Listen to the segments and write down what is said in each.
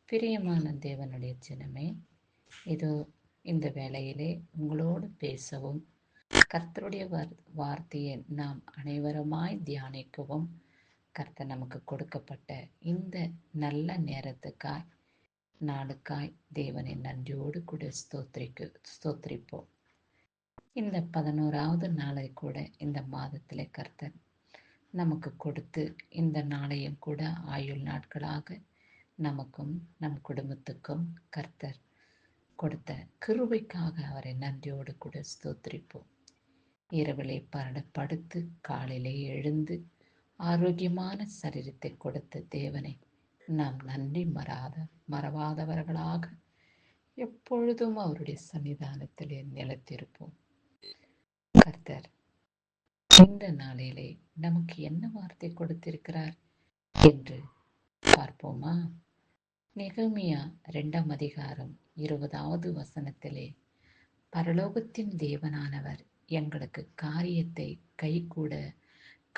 பிரியமான தேவனுடைய ஜனமே, இதோ இந்த வேளையிலே உங்களோடு பேசவும் கர்த்தருடைய வார்த்தையை நாம் அனைவருமாய் தியானிக்கவும் கர்த்தர் நமக்கு கொடுக்கப்பட்ட இந்த நல்ல நேரத்துக்காய் நாளுக்காய் தேவனை நன்றியோடு கூட ஸ்தோத்திரிப்போம். இந்த 11வது நாளை கூட இந்த மாதத்திலே கர்த்தர் நமக்கு கொடுத்து இந்த நாளையும் கூட ஆயுள் நாட்களாக நமக்கும் நம் குடும்பத்துக்கும் கர்த்தர் கொடுத்த கிருபைக்காக அவரை நன்றியோடு கூட ஸ்தோத்திரிப்போம். இரவிலே படுத்து காலையிலே எழுந்து ஆரோக்கியமான சரீரத்தை கொடுத்த தேவனை நாம் நன்றி மறவாதவர்களாக எப்பொழுதும் அவருடைய சன்னிதானத்திலே நிலைத்திருப்போம். கர்த்தர் இந்த நாளிலே நமக்கு என்ன வார்த்தை கொடுத்திருக்கிறார் என்று பார்ப்போமா? நெகேமியா 2ஆம் அதிகாரம் 20வது வசனத்திலே, பரலோகத்தின் தேவனானவர் எங்களுக்கு காரியத்தை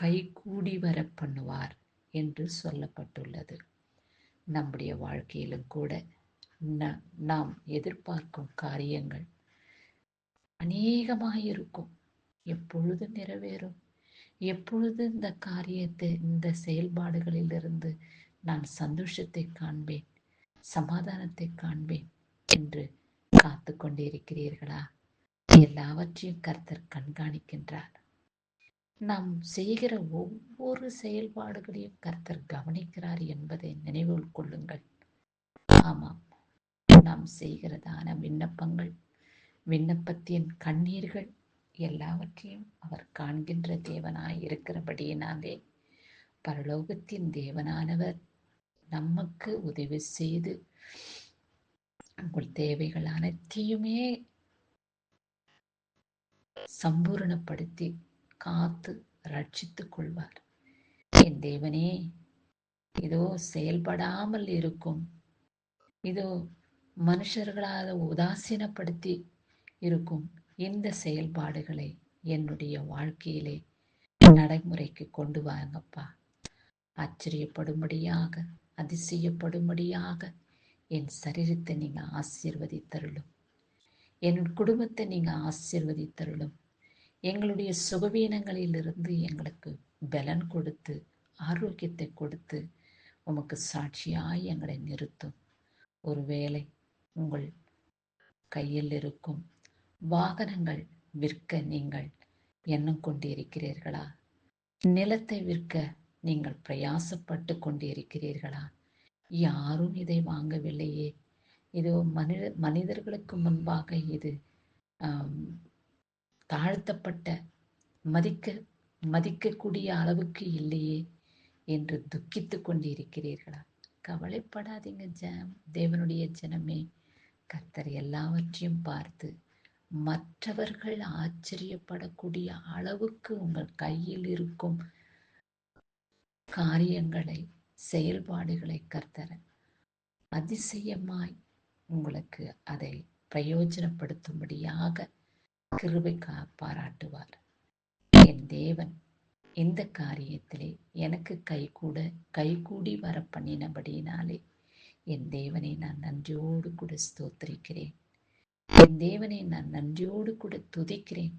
கைகூடி வர பண்ணுவார் என்று சொல்லப்பட்டுள்ளது. நம்முடைய வாழ்க்கையிலும் கூட நாம் எதிர்பார்க்கும் காரியங்கள் அநேகமாயிருக்கும். எப்பொழுது நிறைவேறும், எப்பொழுது இந்த காரியத்தை, இந்த செயல்பாடுகளிலிருந்து நான் சந்தோஷத்தை காண்பேன், சமாதானத்தை காண்பேன் என்று காத்து கொண்டிருக்கிறீர்களா? எல்லாவற்றையும் கர்த்தர் கண்காணிக்கின்றார். நாம் செய்கிற ஒவ்வொரு செயல்பாடுகளையும் கர்த்தர் கவனிக்கிறார் என்பதை நினைவில் கொள்ளுங்கள். ஆமாம், நாம் செய்கிறதான விண்ணப்பத்தின் கண்ணீர்கள் எல்லாவற்றையும் அவர் காண்கின்ற தேவனாய் இருக்கிறபடியினாலே பரலோகத்தின் தேவனானவர் நமக்கு உதவி செய்து உங்கள் தேவைகள் அனைத்தையுமே சம்பூரணப்படுத்தி காத்து ரட்சித்துக் கொள்வார். என் தேவனே, இதோ செயல்படாமல் இருக்கும், இதோ மனுஷர்களால் உதாசீனப்படுத்தி இருக்கும் இந்த செயல்பாடுகளை என்னுடைய வாழ்க்கையிலே நடைமுறைக்கு கொண்டு வாங்கப்பா. ஆச்சரியப்படும்படியாக, அதிசயப்படும்படியாக என் சரீரத்தை நீங்க ஆசீர்வதித்தருளும், என் குடும்பத்தை நீங்க ஆசீர்வதித்தருளும். எங்களுடைய சுகவீனங்களிலிருந்து எங்களுக்கு பலன் கொடுத்து ஆரோக்கியத்தை கொடுத்து உமக்கு சாட்சியாய் எங்களை நிறுத்தும். ஒருவேளை உங்கள் கையில் இருக்கும் வாகனங்கள் விற்க நீங்கள் எண்ணம் கொண்டிருக்கிறீர்களா? நிலத்தை விற்க நீங்கள் பிரயாசப்பட்டு கொண்டிருக்கிறீர்களா? யாரும் இதை வாங்கவில்லையே, இதோ மனிதர்களுக்கு முன்பாக இது தாழ்த்தப்பட்ட மதிக்கக்கூடிய அளவுக்கு இல்லையே என்று துக்கித்து கொண்டிருக்கிறீர்களா? கவலைப்படாதீங்க தேவனுடைய ஜனமே. கர்த்தர் எல்லாவற்றையும் பார்த்து மற்றவர்கள் ஆச்சரியப்படக்கூடிய அளவுக்கு உங்கள் கையில் இருக்கும் காரியங்களை, செயல்பாடுகளை கர்த்தர் அதிசயமாய் உங்களுக்கு அதை பிரயோஜனப்படுத்தும்படியாக கிருபை பாராட்டுவார். என் தேவன் இந்த காரியத்திலே எனக்கு கைகூடி வர பண்ணினபடியினாலே என் தேவனை நான் நன்றியோடு கூட ஸ்தோத்திரிக்கிறேன். என் தேவனை நான் நன்றியோடு கூட துதிக்கிறேன்.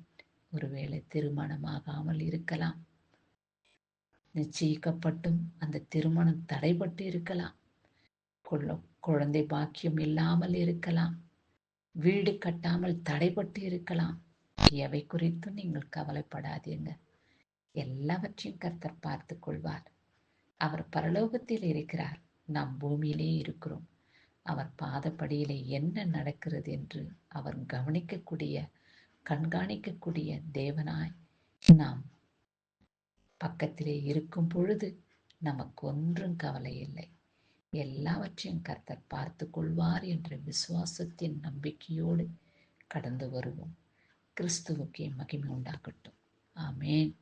ஒருவேளை திருமணமாகாமல் இருக்கலாம், நிச்சயிக்கப்பட்டும் அந்த திருமணம் தடைபட்டு இருக்கலாம், குழந்தை பாக்கியம் இல்லாமல் இருக்கலாம், வீடு கட்டாமல் தடைபட்டு இருக்கலாம். எவை குறித்தும் நீங்கள் கவலைப்படாதீங்க. எல்லாவற்றையும் கர்த்தர் பார்த்து கொள்வார். அவர் பரலோகத்தில் இருக்கிறார், நாம் பூமியிலே இருக்கிறோம். அவர் பாதப்படியிலே என்ன நடக்கிறது என்று அவர் கண்காணிக்கக்கூடிய தேவனாய் நாம் பக்கத்திலே இருக்கும் பொழுது நமக்கு ஒன்றும் கவலை இல்லை. எல்லாவற்றையும் கர்த்தர் பார்த்து கொள்வார் என்ற விசுவாசத்தின் நம்பிக்கையோடு கடந்து வருவோம். கிறிஸ்துவுக்கே மகிமை உண்டாகட்டும். ஆமேன்.